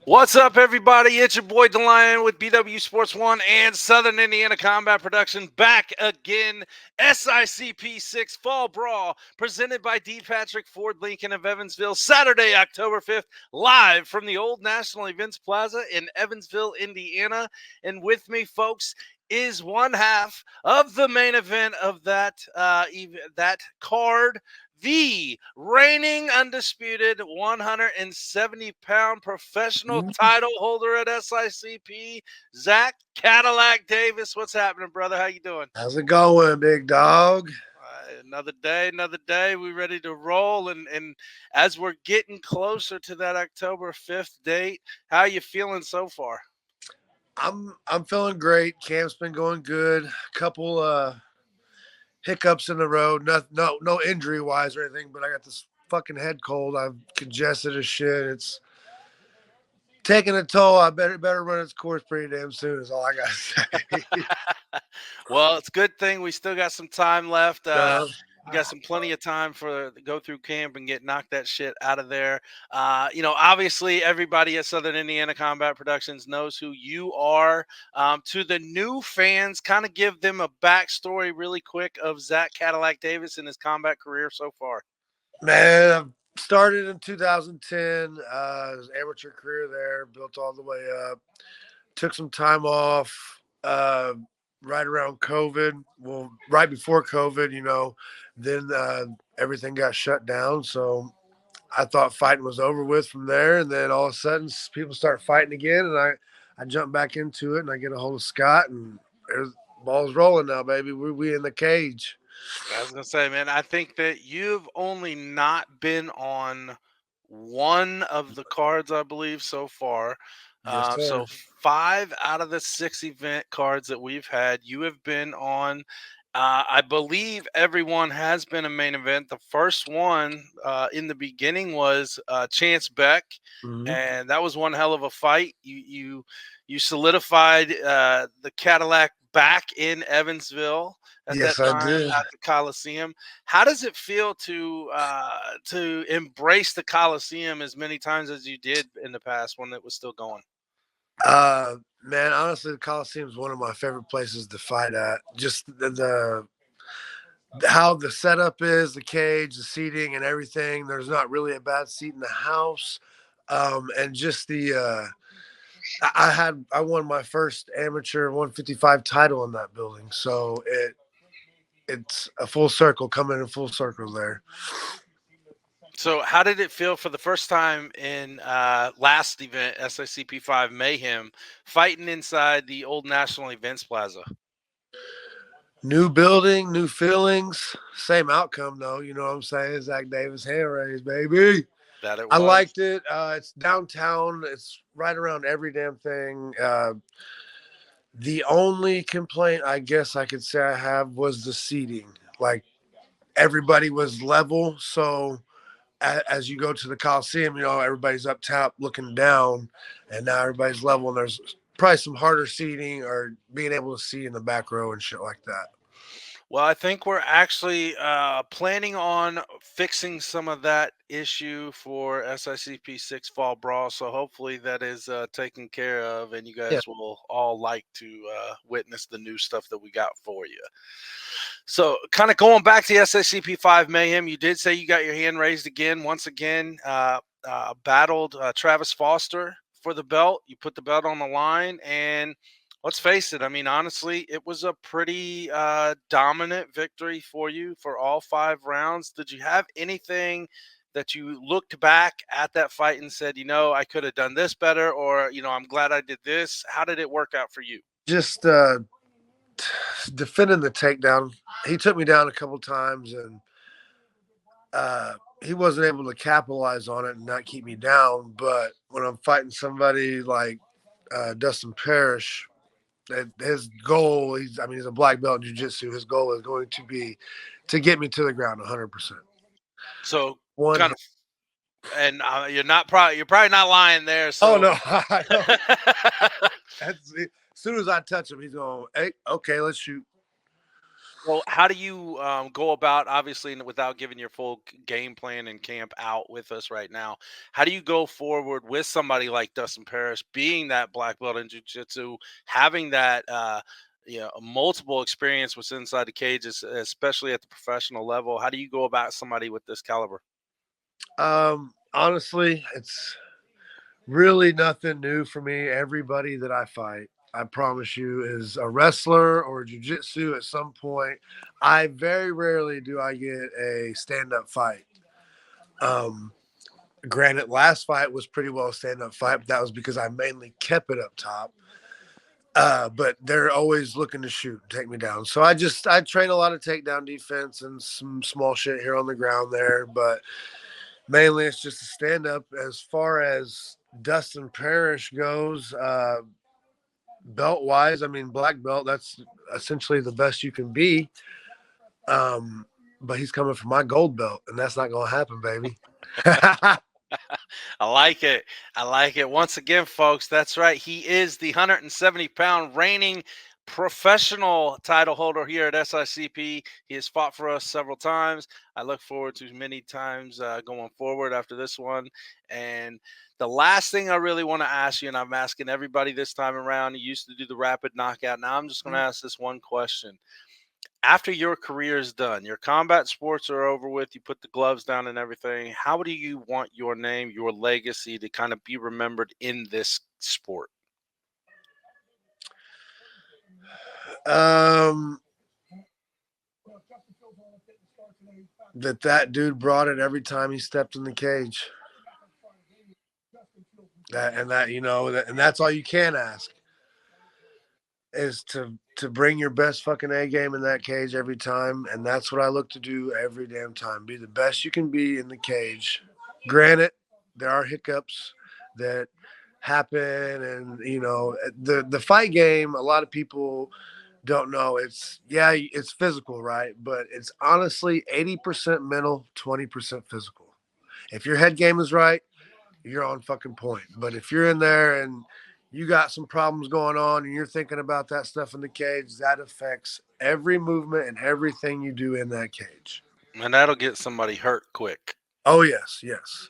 What's up, everybody? It's your boy DeLion with BW Sports One and Southern Indiana Combat Production back again. SICP 6 Fall Brawl presented by D. Patrick Ford Lincoln of Evansville, Saturday, October 5th, live from the Old National Events Plaza in Evansville, Indiana. And with me, folks, is one half of the main event of that card, the reigning undisputed 170-pound professional title holder at SICP, Zach Cadillac Davis. What's happening, brother? How you doing? How's it going, big dog? Another day. We ready to roll, and as we're getting closer to that October 5th date, how you feeling so far? I'm feeling great. Camp's been going good. Couple hiccups in the road. No injury wise or anything, but I got this fucking head cold. I'm congested as shit. It's taking a toll. I better run its course pretty damn soon. Is all I gotta say. Well, it's a good thing we still got some time left. uh, We got some plenty of time for to go through camp and get knocked that shit out of there. Obviously everybody at Southern Indiana Combat Productions knows who you are. To the new fans, kind of give them a backstory really quick of Zach Cadillac Davis and his combat career so far. Man, I started in 2010. Amateur career there, built all the way up. Took some time off. Right around COVID. Well, right before COVID, then everything got shut down. So I thought fighting was over with from there. And then all of a sudden, people start fighting again. And I jump back into it and I get a hold of Scott, and there's balls rolling now, baby. We in the cage. I was gonna say, man, I think that you've only not been on one of the cards, I believe, so far. Yes, So sir. 5 out of the 6 event cards that we've had, you have been on. I believe everyone has been a main event. The first one in the beginning was Chance Beck, Mm-hmm. and that was one hell of a fight. You solidified the Cadillac back in Evansville at that Yes, I time did. at the Coliseum. How does it feel to embrace the Coliseum as many times as you did in the past when it was still going? Man, honestly, the Coliseum is one of my favorite places to fight at. Just the how the setup is, the cage, the seating, and everything. There's not really a bad seat in the house, and just the. I won my first amateur 155 title in that building, so it's a full circle, coming in full circle there. So, how did it feel for the first time in last event, SICP 5 Mayhem, fighting inside the Old National Events Plaza? New building, new feelings, same outcome though. You know what I'm saying? Zach Davis hand raised, baby. That it I was. liked it. It's downtown. It's right around every damn thing. The only complaint I guess I could say I have was the seating. Like everybody was level, so as you go to the Coliseum, everybody's up top looking down, and now everybody's level, and there's probably some harder seating or being able to see in the back row and shit like that. Well, I think we're actually planning on fixing some of that issue for SICP 6 Fall Brawl. So hopefully that is taken care of, and you Yeah. guys will all like to witness the new stuff that we got for you. So, kind of going back to SICP 5 Mayhem, you did say you got your hand raised again, once again, battled Travis Foster for the belt. You put the belt on the line, and let's face it. I mean, honestly, it was a pretty dominant victory for you for all 5 rounds. Did you have anything that you looked back at that fight and said, I could have done this better, or, I'm glad I did this? How did it work out for you? Just defending the takedown. He took me down a couple times, and he wasn't able to capitalize on it and not keep me down. But when I'm fighting somebody like Dustin Parrish, his goal, he's a black belt in jiu-jitsu. His goal is going to be to get me to the ground 100%. So, One. kind of, and you're probably not lying there. Oh, So, no. I know. As soon as I touch him, he's going, hey, okay, let's shoot. Well, how do you go about, obviously, without giving your full game plan and camp out with us right now? How do you go forward with somebody like Dustin Parrish, being that black belt in jiu-jitsu, having that multiple experience with inside the cages, especially at the professional level? How do you go about somebody with this caliber? Honestly, it's really nothing new for me. Everybody that I fight, I promise you, is a wrestler or jujitsu at some point. I very rarely do I get a stand-up fight. Um, Granted, last fight was pretty well a stand-up fight, but that was because I mainly kept it up top. But they're always looking to shoot and take me down. So I train a lot of takedown defense and some small shit here on the ground there, but mainly it's just a stand up. As far as Dustin Parrish goes, belt wise, I mean black belt, that's essentially the best you can be. But he's coming for my gold belt, and that's not gonna happen, baby. I like it. I like it. Once again, folks, that's right. He is the 170-pound reigning professional title holder here at SICP. He has fought for us several times. I look forward to many times going forward after this one. And the last thing I really want to ask you, and I'm asking everybody this time around, you used to do the rapid knockout. Now I'm just going to ask this one question. After your career is done, your combat sports are over with, you put the gloves down and everything, how do you want your name, your legacy to kind of be remembered in this sport? um, that dude brought it every time he stepped in the cage. And that's all you can ask is to bring your best fucking A game in that cage every time, and that's what I look to do every damn time. Be the best you can be in the cage. Granted, there are hiccups that happen, and the fight game. A lot of people don't know. It's physical, right? But it's honestly 80% mental, 20% physical. If your head game is right, you're on fucking point. But if you're in there and you got some problems going on and you're thinking about that stuff in the cage, that affects every movement and everything you do in that cage. And that'll get somebody hurt quick. Oh yes, yes.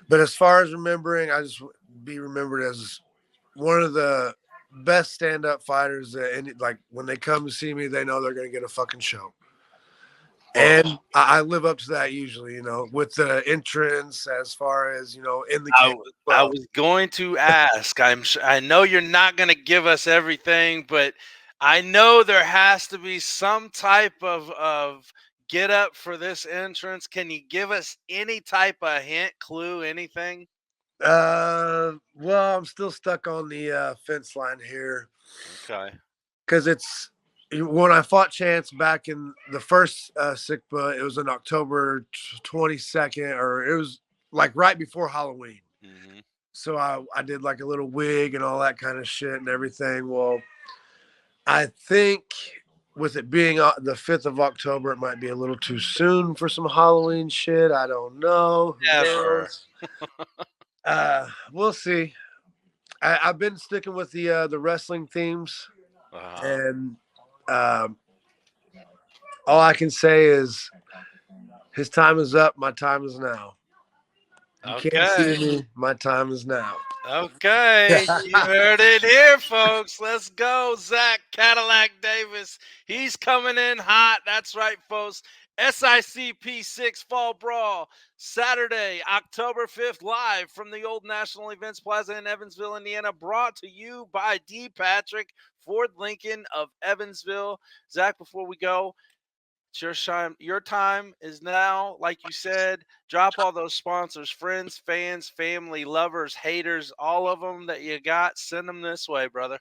But as far as remembering, I just be remembered as one of the best stand-up fighters that like when they come to see me, they know they're gonna get a fucking show. Well, And I live up to that usually, with the entrance as far as, in the I, cage w- as I well. was going to ask. I know you're not going to give us everything, but I know there has to be some type of get up for this entrance. Can you give us any type of hint, clue, anything? Well, I'm still stuck on the fence line here Okay. because it's when I fought Chance back in the first SICPA, it was in October 22nd, or it was like right before Halloween. Hmm. So I did like a little wig and all that kind of shit and everything. Well, I think with it being the 5th of October, it might be a little too soon for some Halloween shit. I don't know. Who Never. knows? We'll see. I've been sticking with the wrestling themes, Uh, and um, all I can say is his time is up. My time is now. You can't see okay. me. My time is now. Okay, you heard it here, folks. Let's go, Zach Cadillac Davis. He's coming in hot. That's right, folks. SICP 6 Fall Brawl, Saturday, October 5th, live from the Old National Events Plaza in Evansville, Indiana. Brought to you by D. Patrick Ford Lincoln of Evansville. Zach, before we go, it's your time. Your time is now. Like you said, drop all those sponsors, friends, fans, family, lovers, haters, all of them that you got. Send them this way, brother.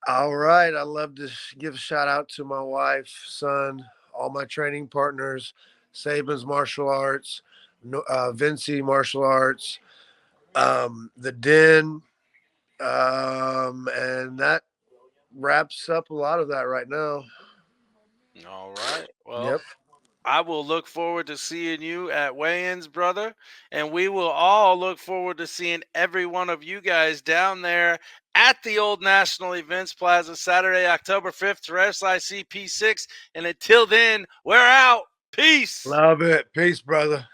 All right. I love to give a shout out to my wife, son, all my training partners, Saban's Martial Arts, Vinci Martial Arts, the Den, and that wraps up a lot of that right now. All right. Well, Yep. I will look forward to seeing you at weigh-ins, brother, and we will all look forward to seeing every one of you guys down there at the Old National Events Plaza Saturday, October 5th for SICP 6. And until then, we're out. Peace. Love it. Peace, brother.